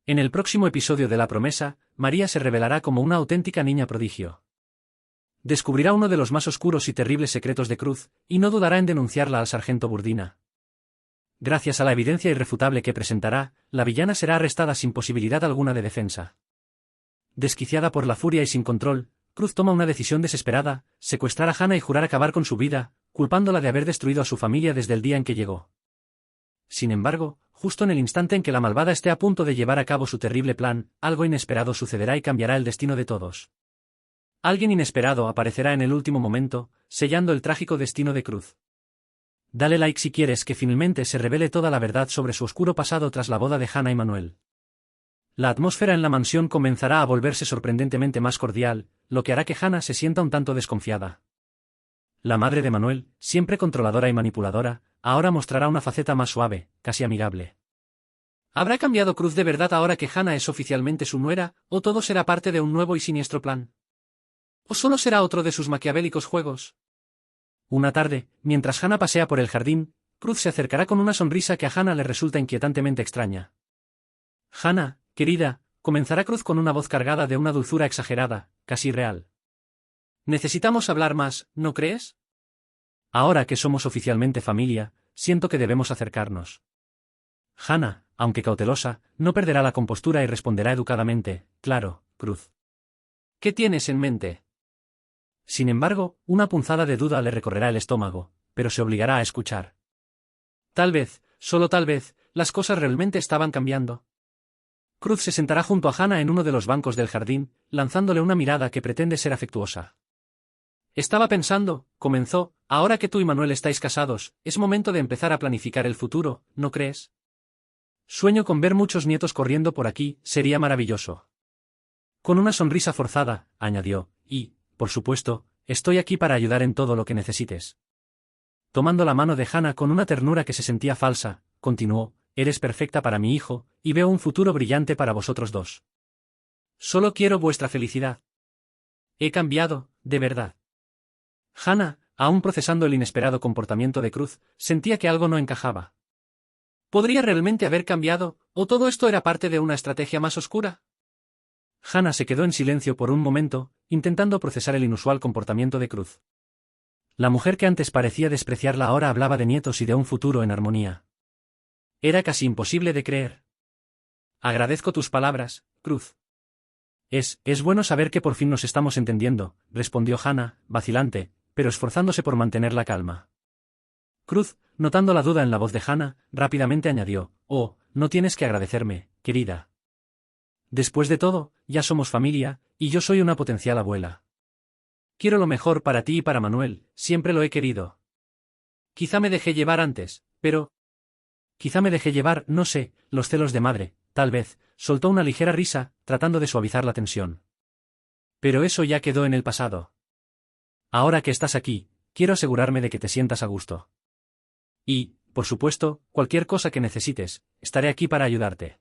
En el próximo episodio de La Promesa, María se revelará como una auténtica niña prodigio. Descubrirá uno de los más oscuros y terribles secretos de Cruz, y no dudará en denunciarla al sargento Burdina. Gracias a la evidencia irrefutable que presentará, la villana será arrestada sin posibilidad alguna de defensa. Desquiciada por la furia y sin control, Cruz toma una decisión desesperada: secuestrar a Hannah y jurar acabar con su vida, culpándola de haber destruido a su familia desde el día en que llegó. Sin embargo, justo en el instante en que la malvada esté a punto de llevar a cabo su terrible plan, algo inesperado sucederá y cambiará el destino de todos. Alguien inesperado aparecerá en el último momento, sellando el trágico destino de Cruz. Dale like si quieres que finalmente se revele toda la verdad sobre su oscuro pasado tras la boda de Hannah y Manuel. La atmósfera en la mansión comenzará a volverse sorprendentemente más cordial, lo que hará que Hannah se sienta un tanto desconfiada. La madre de Manuel, siempre controladora y manipuladora, ahora mostrará una faceta más suave, casi amigable. ¿Habrá cambiado Cruz de verdad ahora que Hannah es oficialmente su nuera, o todo será parte de un nuevo y siniestro plan? ¿O solo será otro de sus maquiavélicos juegos? Una tarde, mientras Hannah pasea por el jardín, Cruz se acercará con una sonrisa que a Hannah le resulta inquietantemente extraña. «Hannah, querida», comenzará Cruz con una voz cargada de una dulzura exagerada, casi real. «Necesitamos hablar más, ¿no crees? Ahora que somos oficialmente familia, siento que debemos acercarnos». Hannah, aunque cautelosa, no perderá la compostura y responderá educadamente: «Claro, Cruz». «¿Qué tienes en mente?» Sin embargo, una punzada de duda le recorrerá el estómago, pero se obligará a escuchar. Tal vez, solo tal vez, las cosas realmente estaban cambiando. Cruz se sentará junto a Hannah en uno de los bancos del jardín, lanzándole una mirada que pretende ser afectuosa. «Estaba pensando», comenzó, «ahora que tú y Manuel estáis casados, es momento de empezar a planificar el futuro, ¿no crees? Sueño con ver muchos nietos corriendo por aquí, sería maravilloso». Con una sonrisa forzada, añadió: «Y, por supuesto, estoy aquí para ayudar en todo lo que necesites». Tomando la mano de Hannah con una ternura que se sentía falsa, continuó: «Eres perfecta para mi hijo, y veo un futuro brillante para vosotros dos. Solo quiero vuestra felicidad». «He cambiado, de verdad». Hannah, aún procesando el inesperado comportamiento de Cruz, sentía que algo no encajaba. ¿Podría realmente haber cambiado, o todo esto era parte de una estrategia más oscura? Hannah se quedó en silencio por un momento, intentando procesar el inusual comportamiento de Cruz. La mujer que antes parecía despreciarla ahora hablaba de nietos y de un futuro en armonía. Era casi imposible de creer. «Agradezco tus palabras, Cruz». Es bueno saber que por fin nos estamos entendiendo», respondió Hannah, vacilante, pero esforzándose por mantener la calma. Cruz, notando la duda en la voz de Hannah, rápidamente añadió: «Oh, no tienes que agradecerme, querida. Después de todo, ya somos familia, y yo soy una potencial abuela. Quiero lo mejor para ti y para Manuel, siempre lo he querido. Quizá me dejé llevar antes, pero... Quizá me dejé llevar, no sé, los celos de madre, tal vez», soltó una ligera risa, tratando de suavizar la tensión. «Pero eso ya quedó en el pasado. Ahora que estás aquí, quiero asegurarme de que te sientas a gusto. Y, por supuesto, cualquier cosa que necesites, estaré aquí para ayudarte.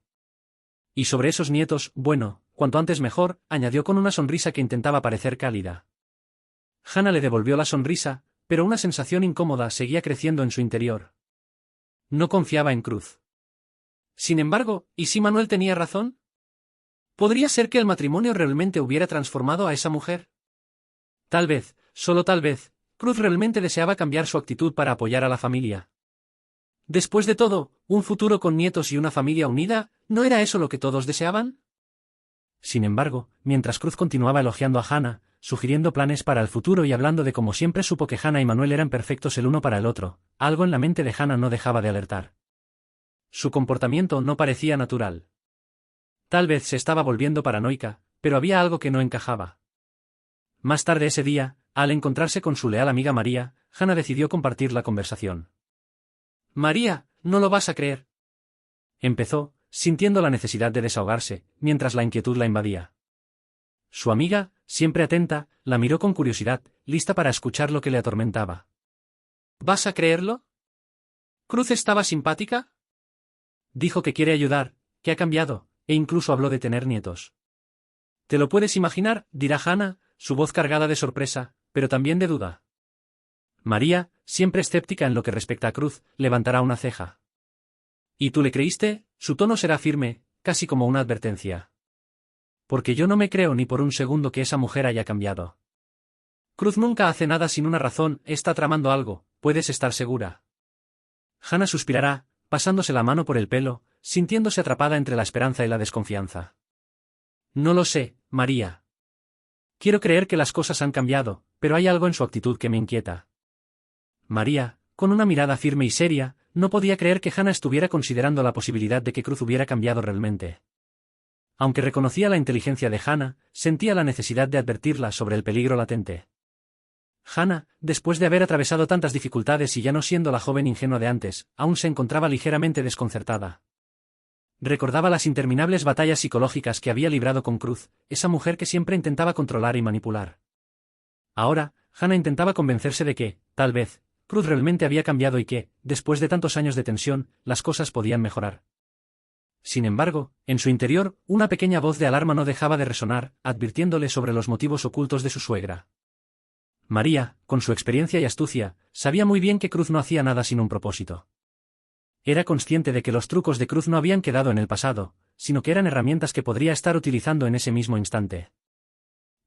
Y sobre esos nietos, bueno, cuanto antes mejor», añadió con una sonrisa que intentaba parecer cálida. Hannah le devolvió la sonrisa, pero una sensación incómoda seguía creciendo en su interior. No confiaba en Cruz. Sin embargo, ¿y si Manuel tenía razón? ¿Podría ser que el matrimonio realmente hubiera transformado a esa mujer? Tal vez, solo tal vez, Cruz realmente deseaba cambiar su actitud para apoyar a la familia. Después de todo, un futuro con nietos y una familia unida, ¿no era eso lo que todos deseaban? Sin embargo, mientras Cruz continuaba elogiando a Hannah, sugiriendo planes para el futuro y hablando de cómo siempre supo que Hannah y Manuel eran perfectos el uno para el otro, algo en la mente de Hannah no dejaba de alertar. Su comportamiento no parecía natural. Tal vez se estaba volviendo paranoica, pero había algo que no encajaba. Más tarde ese día, al encontrarse con su leal amiga María, Hannah decidió compartir la conversación. «María, no lo vas a creer», empezó, sintiendo la necesidad de desahogarse, mientras la inquietud la invadía. Su amiga, siempre atenta, la miró con curiosidad, lista para escuchar lo que le atormentaba. «¿Vas a creerlo? ¿Cruz estaba simpática? Dijo que quiere ayudar, que ha cambiado, e incluso habló de tener nietos». «¿Te lo puedes imaginar?», dirá Hannah, su voz cargada de sorpresa, pero también de duda. María, siempre escéptica en lo que respecta a Cruz, levantará una ceja. «¿Y tú le creíste?», su tono será firme, casi como una advertencia. Porque yo no me creo ni por un segundo que esa mujer haya cambiado. Cruz nunca hace nada sin una razón, está tramando algo, puedes estar segura. Hannah suspirará, pasándose la mano por el pelo, sintiéndose atrapada entre la esperanza y la desconfianza. No lo sé, María. Quiero creer que las cosas han cambiado, pero hay algo en su actitud que me inquieta. María, con una mirada firme y seria, no podía creer que Hannah estuviera considerando la posibilidad de que Cruz hubiera cambiado realmente. Aunque reconocía la inteligencia de Hannah, sentía la necesidad de advertirla sobre el peligro latente. Hannah, después de haber atravesado tantas dificultades y ya no siendo la joven ingenua de antes, aún se encontraba ligeramente desconcertada. Recordaba las interminables batallas psicológicas que había librado con Cruz, esa mujer que siempre intentaba controlar y manipular. Ahora, Hannah intentaba convencerse de que, tal vez, Cruz realmente había cambiado y que, después de tantos años de tensión, las cosas podían mejorar. Sin embargo, en su interior, una pequeña voz de alarma no dejaba de resonar, advirtiéndole sobre los motivos ocultos de su suegra. María, con su experiencia y astucia, sabía muy bien que Cruz no hacía nada sin un propósito. Era consciente de que los trucos de Cruz no habían quedado en el pasado, sino que eran herramientas que podría estar utilizando en ese mismo instante.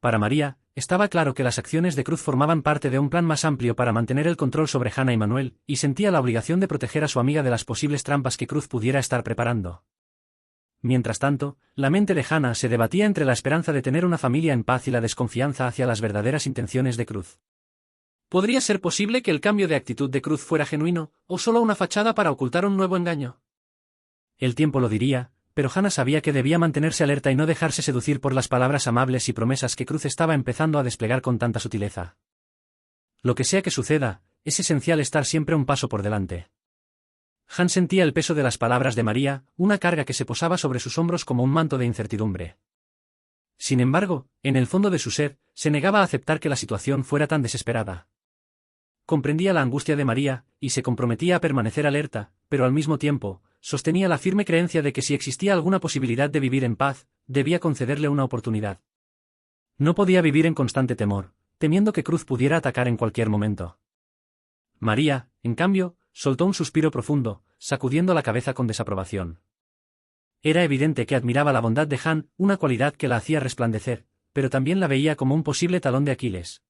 Para María, estaba claro que las acciones de Cruz formaban parte de un plan más amplio para mantener el control sobre Hannah y Manuel, y sentía la obligación de proteger a su amiga de las posibles trampas que Cruz pudiera estar preparando. Mientras tanto, la mente de Hannah se debatía entre la esperanza de tener una familia en paz y la desconfianza hacia las verdaderas intenciones de Cruz. ¿Podría ser posible que el cambio de actitud de Cruz fuera genuino, o solo una fachada para ocultar un nuevo engaño? El tiempo lo diría, pero Hannah sabía que debía mantenerse alerta y no dejarse seducir por las palabras amables y promesas que Cruz estaba empezando a desplegar con tanta sutileza. Lo que sea que suceda, es esencial estar siempre un paso por delante. Han sentía el peso de las palabras de María, una carga que se posaba sobre sus hombros como un manto de incertidumbre. Sin embargo, en el fondo de su ser, se negaba a aceptar que la situación fuera tan desesperada. Comprendía la angustia de María, y se comprometía a permanecer alerta, pero al mismo tiempo, sostenía la firme creencia de que si existía alguna posibilidad de vivir en paz, debía concederle una oportunidad. No podía vivir en constante temor, temiendo que Cruz pudiera atacar en cualquier momento. María, en cambio, soltó un suspiro profundo, sacudiendo la cabeza con desaprobación. Era evidente que admiraba la bondad de Han, una cualidad que la hacía resplandecer, pero también la veía como un posible talón de Aquiles.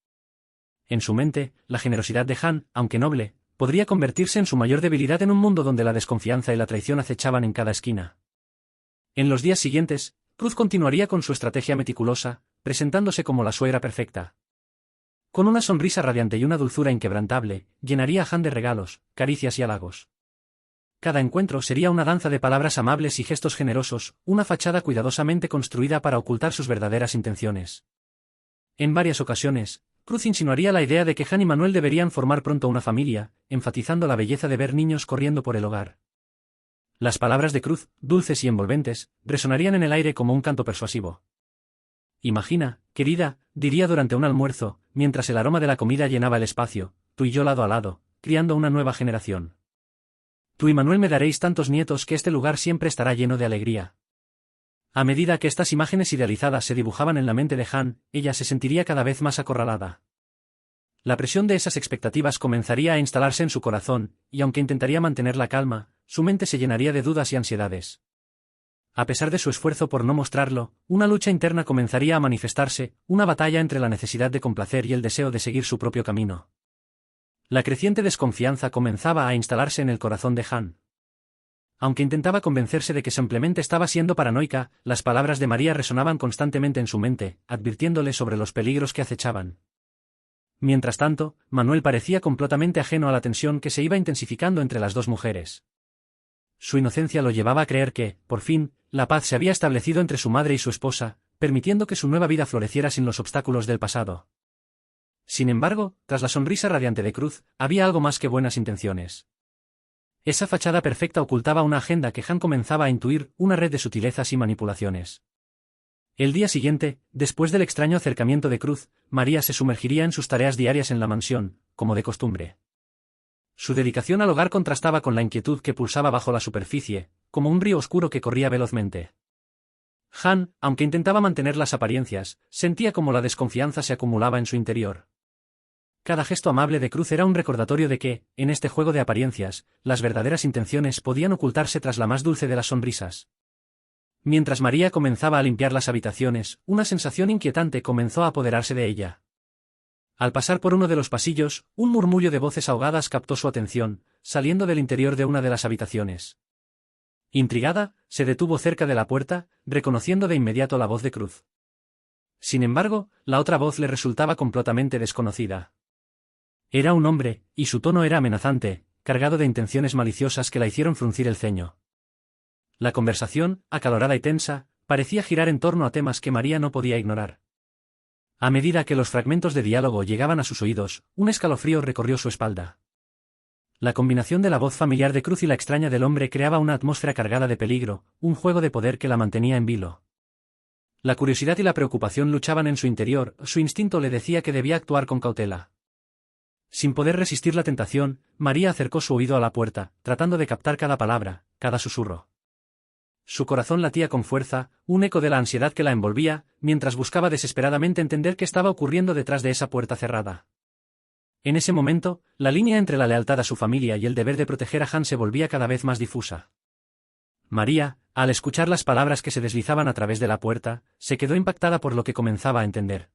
En su mente, la generosidad de Han, aunque noble, podría convertirse en su mayor debilidad en un mundo donde la desconfianza y la traición acechaban en cada esquina. En los días siguientes, Cruz continuaría con su estrategia meticulosa, presentándose como la suegra perfecta. Con una sonrisa radiante y una dulzura inquebrantable, llenaría a Han de regalos, caricias y halagos. Cada encuentro sería una danza de palabras amables y gestos generosos, una fachada cuidadosamente construida para ocultar sus verdaderas intenciones. En varias ocasiones, Cruz insinuaría la idea de que Han y Manuel deberían formar pronto una familia, enfatizando la belleza de ver niños corriendo por el hogar. Las palabras de Cruz, dulces y envolventes, resonarían en el aire como un canto persuasivo. Imagina, querida, diría durante un almuerzo, mientras el aroma de la comida llenaba el espacio, tú y yo lado a lado, criando una nueva generación. Tú y Manuel me daréis tantos nietos que este lugar siempre estará lleno de alegría. A medida que estas imágenes idealizadas se dibujaban en la mente de Han, ella se sentiría cada vez más acorralada. La presión de esas expectativas comenzaría a instalarse en su corazón, y aunque intentaría mantener la calma, su mente se llenaría de dudas y ansiedades. A pesar de su esfuerzo por no mostrarlo, una lucha interna comenzaría a manifestarse, una batalla entre la necesidad de complacer y el deseo de seguir su propio camino. La creciente desconfianza comenzaba a instalarse en el corazón de Han. Aunque intentaba convencerse de que simplemente estaba siendo paranoica, las palabras de María resonaban constantemente en su mente, advirtiéndole sobre los peligros que acechaban. Mientras tanto, Manuel parecía completamente ajeno a la tensión que se iba intensificando entre las dos mujeres. Su inocencia lo llevaba a creer que, por fin, la paz se había establecido entre su madre y su esposa, permitiendo que su nueva vida floreciera sin los obstáculos del pasado. Sin embargo, tras la sonrisa radiante de Cruz, había algo más que buenas intenciones. Esa fachada perfecta ocultaba una agenda que Han comenzaba a intuir, una red de sutilezas y manipulaciones. El día siguiente, después del extraño acercamiento de Cruz, María se sumergiría en sus tareas diarias en la mansión, como de costumbre. Su dedicación al hogar contrastaba con la inquietud que pulsaba bajo la superficie, como un río oscuro que corría velozmente. Han, aunque intentaba mantener las apariencias, sentía como la desconfianza se acumulaba en su interior. Cada gesto amable de Cruz era un recordatorio de que, en este juego de apariencias, las verdaderas intenciones podían ocultarse tras la más dulce de las sonrisas. Mientras María comenzaba a limpiar las habitaciones, una sensación inquietante comenzó a apoderarse de ella. Al pasar por uno de los pasillos, un murmullo de voces ahogadas captó su atención, saliendo del interior de una de las habitaciones. Intrigada, se detuvo cerca de la puerta, reconociendo de inmediato la voz de Cruz. Sin embargo, la otra voz le resultaba completamente desconocida. Era un hombre, y su tono era amenazante, cargado de intenciones maliciosas que la hicieron fruncir el ceño. La conversación, acalorada y tensa, parecía girar en torno a temas que María no podía ignorar. A medida que los fragmentos de diálogo llegaban a sus oídos, un escalofrío recorrió su espalda. La combinación de la voz familiar de Cruz y la extraña del hombre creaba una atmósfera cargada de peligro, un juego de poder que la mantenía en vilo. La curiosidad y la preocupación luchaban en su interior, su instinto le decía que debía actuar con cautela. Sin poder resistir la tentación, María acercó su oído a la puerta, tratando de captar cada palabra, cada susurro. Su corazón latía con fuerza, un eco de la ansiedad que la envolvía, mientras buscaba desesperadamente entender qué estaba ocurriendo detrás de esa puerta cerrada. En ese momento, la línea entre la lealtad a su familia y el deber de proteger a Han se volvía cada vez más difusa. María, al escuchar las palabras que se deslizaban a través de la puerta, se quedó impactada por lo que comenzaba a entender.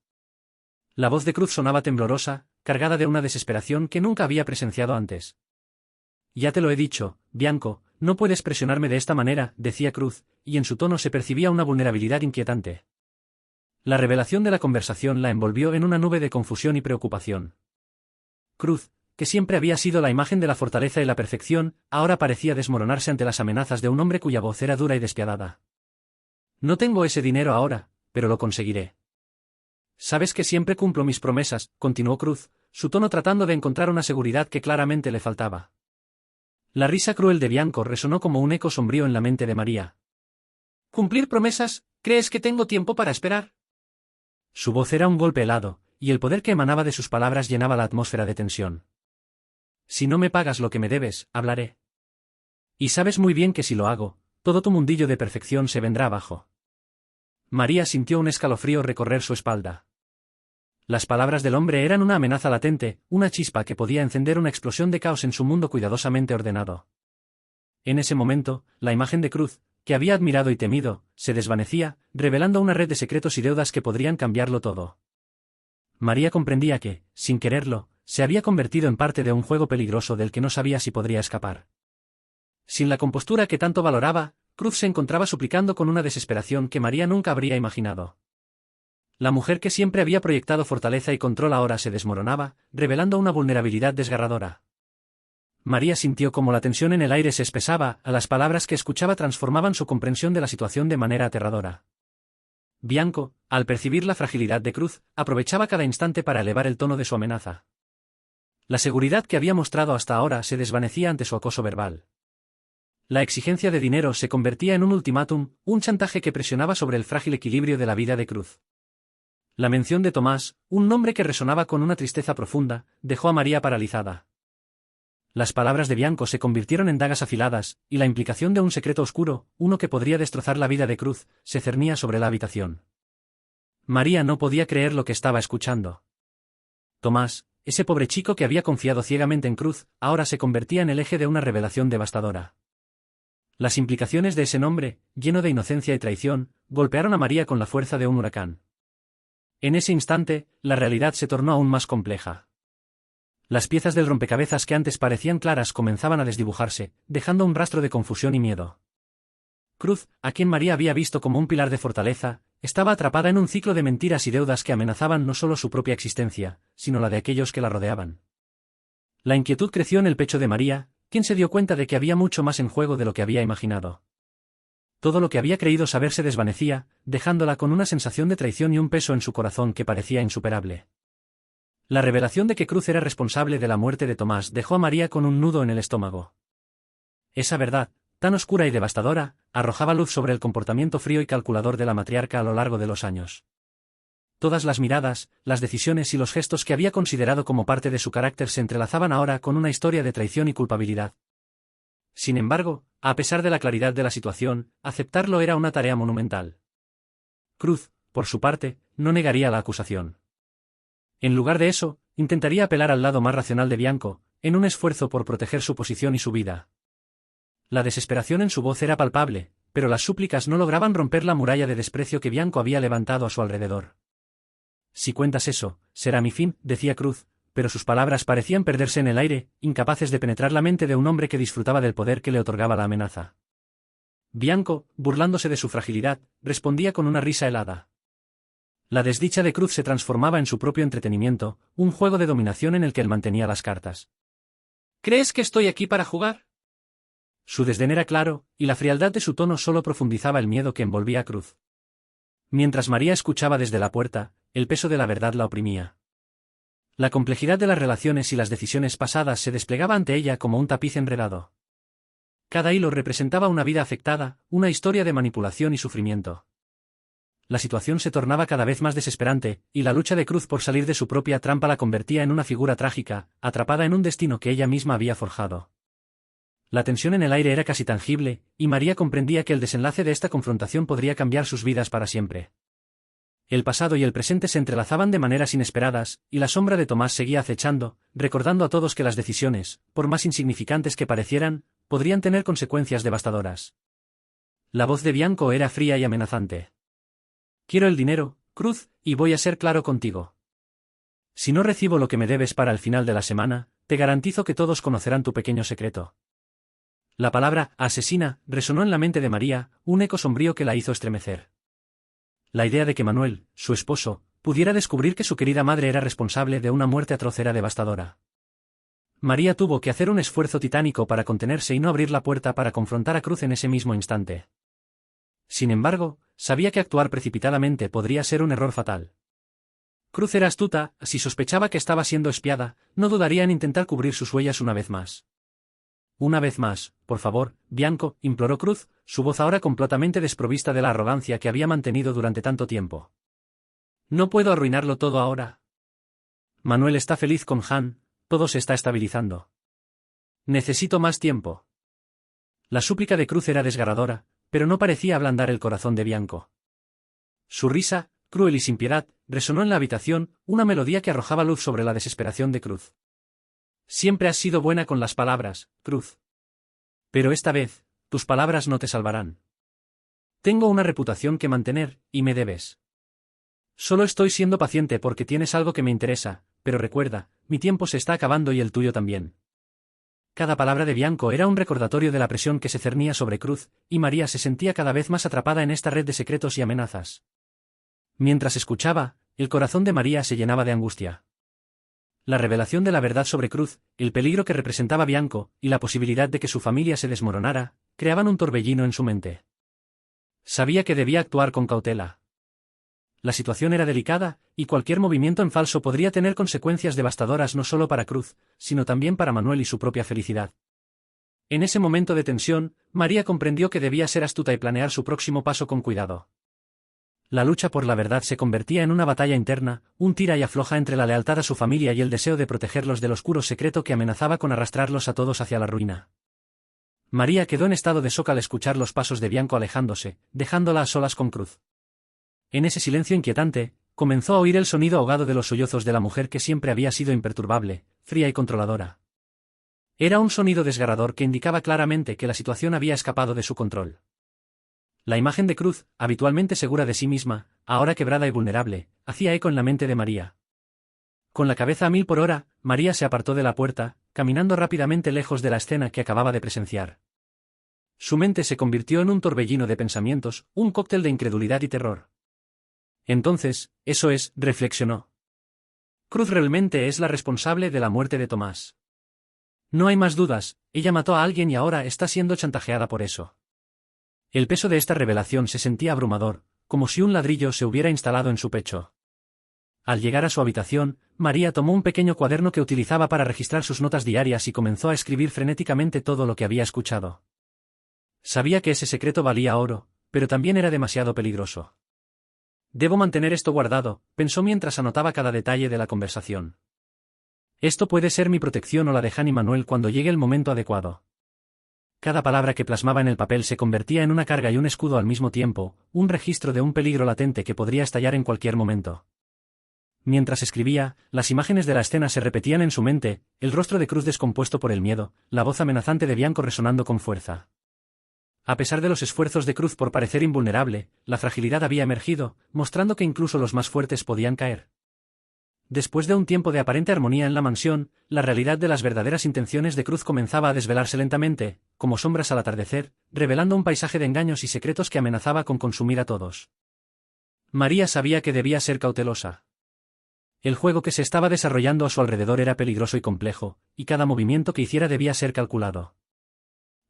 La voz de Cruz sonaba temblorosa, cargada de una desesperación que nunca había presenciado antes. «Ya te lo he dicho, Bianco, no puedes presionarme de esta manera», decía Cruz, y en su tono se percibía una vulnerabilidad inquietante. La revelación de la conversación la envolvió en una nube de confusión y preocupación. Cruz, que siempre había sido la imagen de la fortaleza y la perfección, ahora parecía desmoronarse ante las amenazas de un hombre cuya voz era dura y despiadada. «No tengo ese dinero ahora, pero lo conseguiré». «Sabes que siempre cumplo mis promesas», continuó Cruz, su tono tratando de encontrar una seguridad que claramente le faltaba. La risa cruel de Bianco resonó como un eco sombrío en la mente de María. «¿Cumplir promesas? ¿Crees que tengo tiempo para esperar?». Su voz era un golpe helado, y el poder que emanaba de sus palabras llenaba la atmósfera de tensión. «Si no me pagas lo que me debes, hablaré. Y sabes muy bien que si lo hago, todo tu mundillo de perfección se vendrá abajo». María sintió un escalofrío recorrer su espalda. Las palabras del hombre eran una amenaza latente, una chispa que podía encender una explosión de caos en su mundo cuidadosamente ordenado. En ese momento, la imagen de Cruz, que había admirado y temido, se desvanecía, revelando una red de secretos y deudas que podrían cambiarlo todo. María comprendía que, sin quererlo, se había convertido en parte de un juego peligroso del que no sabía si podría escapar. Sin la compostura que tanto valoraba, Cruz se encontraba suplicando con una desesperación que María nunca habría imaginado. La mujer que siempre había proyectado fortaleza y control ahora se desmoronaba, revelando una vulnerabilidad desgarradora. María sintió como la tensión en el aire se espesaba, a las palabras que escuchaba transformaban su comprensión de la situación de manera aterradora. Bianco, al percibir la fragilidad de Cruz, aprovechaba cada instante para elevar el tono de su amenaza. La seguridad que había mostrado hasta ahora se desvanecía ante su acoso verbal. La exigencia de dinero se convertía en un ultimátum, un chantaje que presionaba sobre el frágil equilibrio de la vida de Cruz. La mención de Tomás, un nombre que resonaba con una tristeza profunda, dejó a María paralizada. Las palabras de Bianco se convirtieron en dagas afiladas, y la implicación de un secreto oscuro, uno que podría destrozar la vida de Cruz, se cernía sobre la habitación. María no podía creer lo que estaba escuchando. Tomás, ese pobre chico que había confiado ciegamente en Cruz, ahora se convertía en el eje de una revelación devastadora. Las implicaciones de ese nombre, lleno de inocencia y traición, golpearon a María con la fuerza de un huracán. En ese instante, la realidad se tornó aún más compleja. Las piezas del rompecabezas que antes parecían claras comenzaban a desdibujarse, dejando un rastro de confusión y miedo. Cruz, a quien María había visto como un pilar de fortaleza, estaba atrapada en un ciclo de mentiras y deudas que amenazaban no solo su propia existencia, sino la de aquellos que la rodeaban. La inquietud creció en el pecho de María, quien se dio cuenta de que había mucho más en juego de lo que había imaginado. Todo lo que había creído saber se desvanecía, dejándola con una sensación de traición y un peso en su corazón que parecía insuperable. La revelación de que Cruz era responsable de la muerte de Tomás dejó a María con un nudo en el estómago. Esa verdad, tan oscura y devastadora, arrojaba luz sobre el comportamiento frío y calculador de la matriarca a lo largo de los años. Todas las miradas, las decisiones y los gestos que había considerado como parte de su carácter se entrelazaban ahora con una historia de traición y culpabilidad. Sin embargo, a pesar de la claridad de la situación, aceptarlo era una tarea monumental. Cruz, por su parte, no negaría la acusación. En lugar de eso, intentaría apelar al lado más racional de Bianco, en un esfuerzo por proteger su posición y su vida. La desesperación en su voz era palpable, pero las súplicas no lograban romper la muralla de desprecio que Bianco había levantado a su alrededor. Si cuentas eso, será mi fin, decía Cruz, pero sus palabras parecían perderse en el aire, incapaces de penetrar la mente de un hombre que disfrutaba del poder que le otorgaba la amenaza. Bianco, burlándose de su fragilidad, respondía con una risa helada. La desdicha de Cruz se transformaba en su propio entretenimiento, un juego de dominación en el que él mantenía las cartas. ¿Crees que estoy aquí para jugar? Su desdén era claro, y la frialdad de su tono solo profundizaba el miedo que envolvía a Cruz. Mientras María escuchaba desde la puerta, el peso de la verdad la oprimía. La complejidad de las relaciones y las decisiones pasadas se desplegaba ante ella como un tapiz enredado. Cada hilo representaba una vida afectada, una historia de manipulación y sufrimiento. La situación se tornaba cada vez más desesperante, y la lucha de Cruz por salir de su propia trampa la convertía en una figura trágica, atrapada en un destino que ella misma había forjado. La tensión en el aire era casi tangible, y María comprendía que el desenlace de esta confrontación podría cambiar sus vidas para siempre. El pasado y el presente se entrelazaban de maneras inesperadas, y la sombra de Tomás seguía acechando, recordando a todos que las decisiones, por más insignificantes que parecieran, podrían tener consecuencias devastadoras. La voz de Bianco era fría y amenazante. Quiero el dinero, Cruz, y voy a ser claro contigo. Si no recibo lo que me debes para el final de la semana, te garantizo que todos conocerán tu pequeño secreto. La palabra asesina resonó en la mente de María, un eco sombrío que la hizo estremecer. La idea de que Manuel, su esposo, pudiera descubrir que su querida madre era responsable de una muerte atroz era devastadora. María tuvo que hacer un esfuerzo titánico para contenerse y no abrir la puerta para confrontar a Cruz en ese mismo instante. Sin embargo, sabía que actuar precipitadamente podría ser un error fatal. Cruz era astuta, si sospechaba que estaba siendo espiada, no dudaría en intentar cubrir sus huellas una vez más. Una vez más, por favor, Bianco, imploró Cruz, su voz ahora completamente desprovista de la arrogancia que había mantenido durante tanto tiempo. No puedo arruinarlo todo ahora. Manuel está feliz con Han, todo se está estabilizando. Necesito más tiempo. La súplica de Cruz era desgarradora, pero no parecía ablandar el corazón de Bianco. Su risa, cruel y sin piedad, resonó en la habitación, una melodía que arrojaba luz sobre la desesperación de Cruz. Siempre has sido buena con las palabras, Cruz. Pero esta vez, tus palabras no te salvarán. Tengo una reputación que mantener, y me debes. Solo estoy siendo paciente porque tienes algo que me interesa, pero recuerda, mi tiempo se está acabando y el tuyo también. Cada palabra de Bianco era un recordatorio de la presión que se cernía sobre Cruz, y María se sentía cada vez más atrapada en esta red de secretos y amenazas. Mientras escuchaba, el corazón de María se llenaba de angustia. La revelación de la verdad sobre Cruz, el peligro que representaba Bianco, y la posibilidad de que su familia se desmoronara, creaban un torbellino en su mente. Sabía que debía actuar con cautela. La situación era delicada, y cualquier movimiento en falso podría tener consecuencias devastadoras no solo para Cruz, sino también para Manuel y su propia felicidad. En ese momento de tensión, María comprendió que debía ser astuta y planear su próximo paso con cuidado. La lucha por la verdad se convertía en una batalla interna, un tira y afloja entre la lealtad a su familia y el deseo de protegerlos del oscuro secreto que amenazaba con arrastrarlos a todos hacia la ruina. María quedó en estado de shock al escuchar los pasos de Bianco alejándose, dejándola a solas con Cruz. En ese silencio inquietante, comenzó a oír el sonido ahogado de los sollozos de la mujer que siempre había sido imperturbable, fría y controladora. Era un sonido desgarrador que indicaba claramente que la situación había escapado de su control. La imagen de Cruz, habitualmente segura de sí misma, ahora quebrada y vulnerable, hacía eco en la mente de María. Con la cabeza a 1000 por hora, María se apartó de la puerta, caminando rápidamente lejos de la escena que acababa de presenciar. Su mente se convirtió en un torbellino de pensamientos, un cóctel de incredulidad y terror. Entonces, eso es, reflexionó. Cruz realmente es la responsable de la muerte de Tomás. No hay más dudas, ella mató a alguien y ahora está siendo chantajeada por eso. El peso de esta revelación se sentía abrumador, como si un ladrillo se hubiera instalado en su pecho. Al llegar a su habitación, María tomó un pequeño cuaderno que utilizaba para registrar sus notas diarias y comenzó a escribir frenéticamente todo lo que había escuchado. Sabía que ese secreto valía oro, pero también era demasiado peligroso. Debo mantener esto guardado, pensó mientras anotaba cada detalle de la conversación. Esto puede ser mi protección o la de Han y Manuel cuando llegue el momento adecuado. Cada palabra que plasmaba en el papel se convertía en una carga y un escudo al mismo tiempo, un registro de un peligro latente que podría estallar en cualquier momento. Mientras escribía, las imágenes de la escena se repetían en su mente, el rostro de Cruz descompuesto por el miedo, la voz amenazante de Bianco resonando con fuerza. A pesar de los esfuerzos de Cruz por parecer invulnerable, la fragilidad había emergido, mostrando que incluso los más fuertes podían caer. Después de un tiempo de aparente armonía en la mansión, la realidad de las verdaderas intenciones de Cruz comenzaba a desvelarse lentamente, como sombras al atardecer, revelando un paisaje de engaños y secretos que amenazaba con consumir a todos. María sabía que debía ser cautelosa. El juego que se estaba desarrollando a su alrededor era peligroso y complejo, y cada movimiento que hiciera debía ser calculado.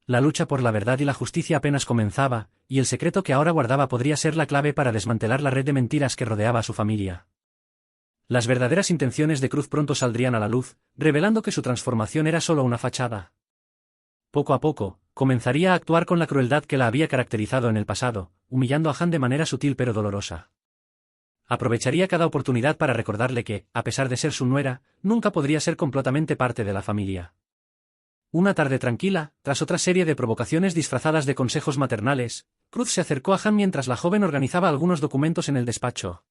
La lucha por la verdad y la justicia apenas comenzaba, y el secreto que ahora guardaba podría ser la clave para desmantelar la red de mentiras que rodeaba a su familia. Las verdaderas intenciones de Cruz pronto saldrían a la luz, revelando que su transformación era solo una fachada. Poco a poco, comenzaría a actuar con la crueldad que la había caracterizado en el pasado, humillando a Han de manera sutil pero dolorosa. Aprovecharía cada oportunidad para recordarle que, a pesar de ser su nuera, nunca podría ser completamente parte de la familia. Una tarde tranquila, tras otra serie de provocaciones disfrazadas de consejos maternales, Cruz se acercó a Han mientras la joven organizaba algunos documentos en el despacho.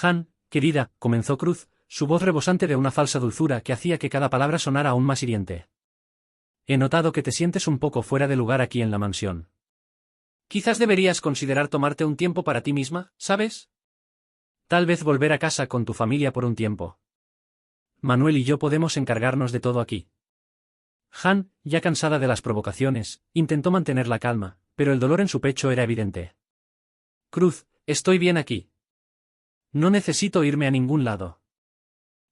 Han, querida, comenzó Cruz, su voz rebosante de una falsa dulzura que hacía que cada palabra sonara aún más hiriente. He notado que te sientes un poco fuera de lugar aquí en la mansión. Quizás deberías considerar tomarte un tiempo para ti misma, ¿sabes? Tal vez volver a casa con tu familia por un tiempo. Manuel y yo podemos encargarnos de todo aquí. Han, ya cansada de las provocaciones, intentó mantener la calma, pero el dolor en su pecho era evidente. Cruz, estoy bien aquí. No necesito irme a ningún lado.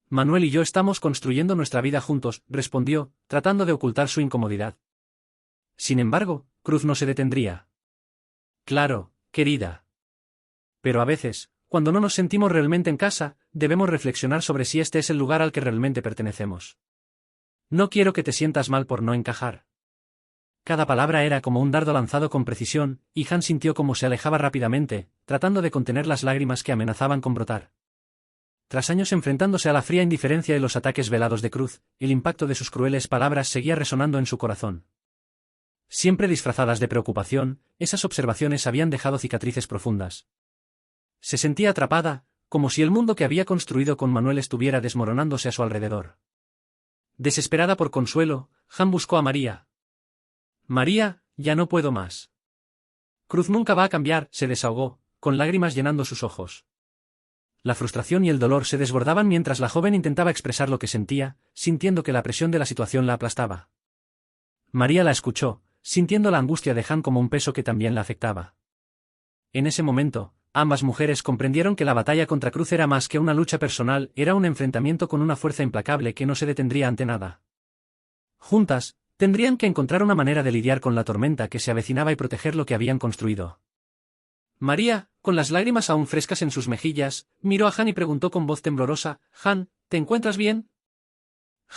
Manuel y yo estamos construyendo nuestra vida juntos, respondió, tratando de ocultar su incomodidad. Sin embargo, Cruz no se detendría. Claro, querida. Pero a veces, cuando no nos sentimos realmente en casa, debemos reflexionar sobre si este es el lugar al que realmente pertenecemos. No quiero que te sientas mal por no encajar. Cada palabra era como un dardo lanzado con precisión, y Han sintió cómo se alejaba rápidamente, tratando de contener las lágrimas que amenazaban con brotar. Tras años enfrentándose a la fría indiferencia y los ataques velados de Cruz, el impacto de sus crueles palabras seguía resonando en su corazón. Siempre disfrazadas de preocupación, esas observaciones habían dejado cicatrices profundas. Se sentía atrapada, como si el mundo que había construido con Manuel estuviera desmoronándose a su alrededor. Desesperada por consuelo, Han buscó a María. María, ya no puedo más. Cruz nunca va a cambiar, se desahogó, con lágrimas llenando sus ojos. La frustración y el dolor se desbordaban mientras la joven intentaba expresar lo que sentía, sintiendo que la presión de la situación la aplastaba. María la escuchó, sintiendo la angustia de Han como un peso que también la afectaba. En ese momento, ambas mujeres comprendieron que la batalla contra Cruz era más que una lucha personal, era un enfrentamiento con una fuerza implacable que no se detendría ante nada. Juntas, tendrían que encontrar una manera de lidiar con la tormenta que se avecinaba y proteger lo que habían construido. María, con las lágrimas aún frescas en sus mejillas, miró a Han y preguntó con voz temblorosa, «Han, ¿te encuentras bien?»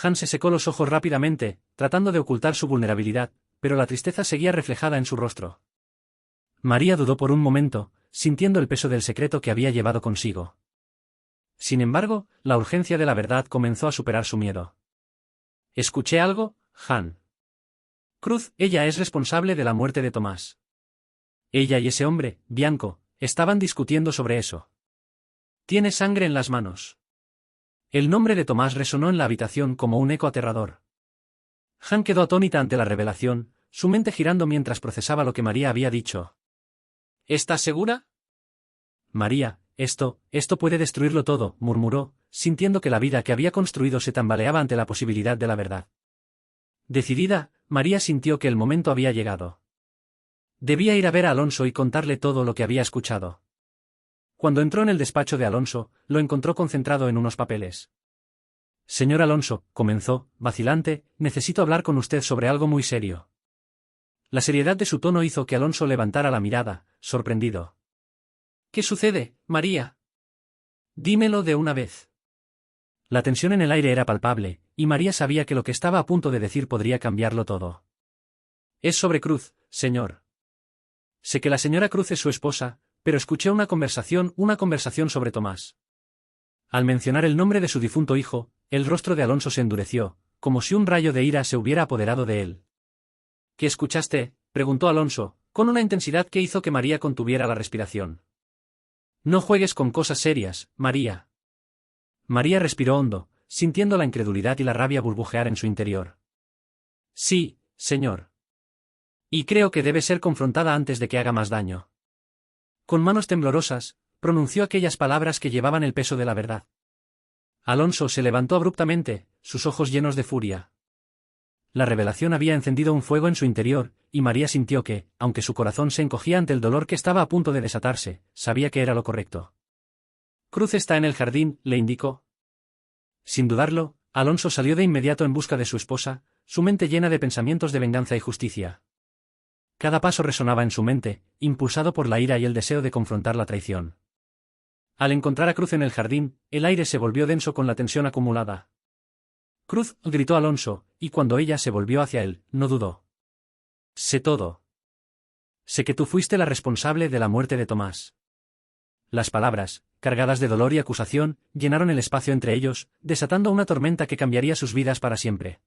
Han se secó los ojos rápidamente, tratando de ocultar su vulnerabilidad, pero la tristeza seguía reflejada en su rostro. María dudó por un momento, sintiendo el peso del secreto que había llevado consigo. Sin embargo, la urgencia de la verdad comenzó a superar su miedo. «¿Escuché algo, Han?» Cruz, ella es responsable de la muerte de Tomás. Ella y ese hombre, Bianco, estaban discutiendo sobre eso. Tiene sangre en las manos. El nombre de Tomás resonó en la habitación como un eco aterrador. Han quedó atónita ante la revelación, su mente girando mientras procesaba lo que María había dicho. ¿Estás segura? María, esto puede destruirlo todo, murmuró, sintiendo que la vida que había construido se tambaleaba ante la posibilidad de la verdad. Decidida, María sintió que el momento había llegado. Debía ir a ver a Alonso y contarle todo lo que había escuchado. Cuando entró en el despacho de Alonso, lo encontró concentrado en unos papeles. Señor Alonso, comenzó, vacilante, necesito hablar con usted sobre algo muy serio. La seriedad de su tono hizo que Alonso levantara la mirada, sorprendido. ¿Qué sucede, María? Dímelo de una vez. La tensión en el aire era palpable, y María sabía que lo que estaba a punto de decir podría cambiarlo todo. Es sobre Cruz, señor. Sé que la señora Cruz es su esposa, pero escuché una conversación sobre Tomás. Al mencionar el nombre de su difunto hijo, el rostro de Alonso se endureció, como si un rayo de ira se hubiera apoderado de él. ¿Qué escuchaste?, preguntó Alonso, con una intensidad que hizo que María contuviera la respiración. No juegues con cosas serias, María. María respiró hondo, sintiendo la incredulidad y la rabia burbujear en su interior. Sí, señor. Y creo que debe ser confrontada antes de que haga más daño. Con manos temblorosas, pronunció aquellas palabras que llevaban el peso de la verdad. Alonso se levantó abruptamente, sus ojos llenos de furia. La revelación había encendido un fuego en su interior, y María sintió que, aunque su corazón se encogía ante el dolor que estaba a punto de desatarse, sabía que era lo correcto. Cruz está en el jardín, le indicó. Sin dudarlo, Alonso salió de inmediato en busca de su esposa, su mente llena de pensamientos de venganza y justicia. Cada paso resonaba en su mente, impulsado por la ira y el deseo de confrontar la traición. Al encontrar a Cruz en el jardín, el aire se volvió denso con la tensión acumulada. Cruz, gritó Alonso, y cuando ella se volvió hacia él, no dudó. Sé todo. Sé que tú fuiste la responsable de la muerte de Tomás. Las palabras, cargadas de dolor y acusación, llenaron el espacio entre ellos, desatando una tormenta que cambiaría sus vidas para siempre.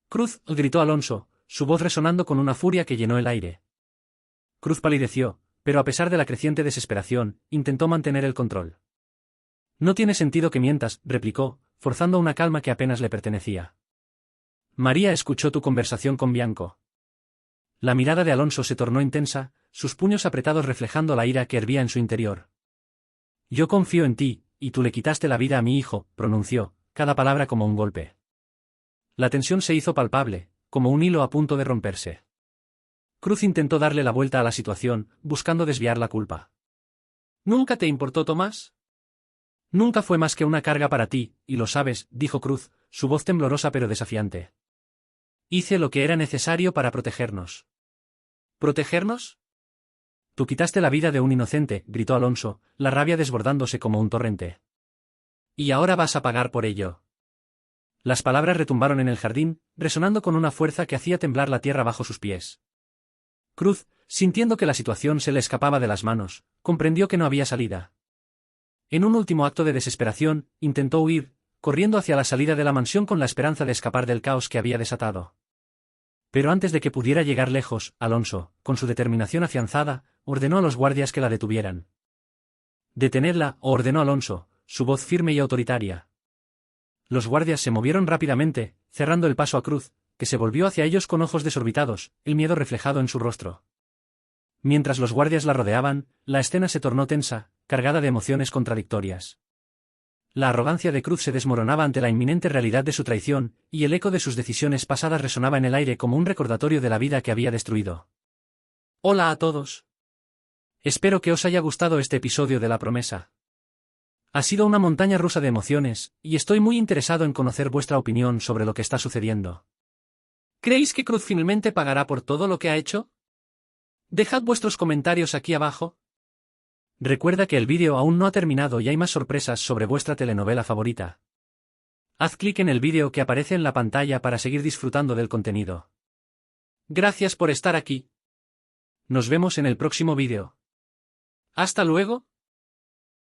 Cruz, gritó Alonso, su voz resonando con una furia que llenó el aire. Cruz palideció, pero a pesar de la creciente desesperación, intentó mantener el control. No tiene sentido que mientas, replicó, forzando una calma que apenas le pertenecía. María escuchó tu conversación con Bianco. La mirada de Alonso se tornó intensa, sus puños apretados reflejando la ira que hervía en su interior. Yo confío en ti, y tú le quitaste la vida a mi hijo, pronunció, cada palabra como un golpe. La tensión se hizo palpable, como un hilo a punto de romperse. Cruz intentó darle la vuelta a la situación, buscando desviar la culpa. ¿Nunca te importó Tomás? Nunca fue más que una carga para ti, y lo sabes, dijo Cruz, su voz temblorosa pero desafiante. Hice lo que era necesario para protegernos. ¿Protegernos? Tú quitaste la vida de un inocente, gritó Alonso, la rabia desbordándose como un torrente. Y ahora vas a pagar por ello. Las palabras retumbaron en el jardín, resonando con una fuerza que hacía temblar la tierra bajo sus pies. Cruz, sintiendo que la situación se le escapaba de las manos, comprendió que no había salida. En un último acto de desesperación, intentó huir, corriendo hacia la salida de la mansión con la esperanza de escapar del caos que había desatado. Pero antes de que pudiera llegar lejos, Alonso, con su determinación afianzada, ordenó a los guardias que la detuvieran. «Detenedla», ordenó Alonso, su voz firme y autoritaria. Los guardias se movieron rápidamente, cerrando el paso a Cruz, que se volvió hacia ellos con ojos desorbitados, el miedo reflejado en su rostro. Mientras los guardias la rodeaban, la escena se tornó tensa, cargada de emociones contradictorias. La arrogancia de Cruz se desmoronaba ante la inminente realidad de su traición, y el eco de sus decisiones pasadas resonaba en el aire como un recordatorio de la vida que había destruido. Hola a todos. Espero que os haya gustado este episodio de La Promesa. Ha sido una montaña rusa de emociones, y estoy muy interesado en conocer vuestra opinión sobre lo que está sucediendo. ¿Creéis que Cruz finalmente pagará por todo lo que ha hecho? Dejad vuestros comentarios aquí abajo. Recuerda que el vídeo aún no ha terminado y hay más sorpresas sobre vuestra telenovela favorita. Haz clic en el vídeo que aparece en la pantalla para seguir disfrutando del contenido. Gracias por estar aquí. Nos vemos en el próximo vídeo. ¡Hasta luego!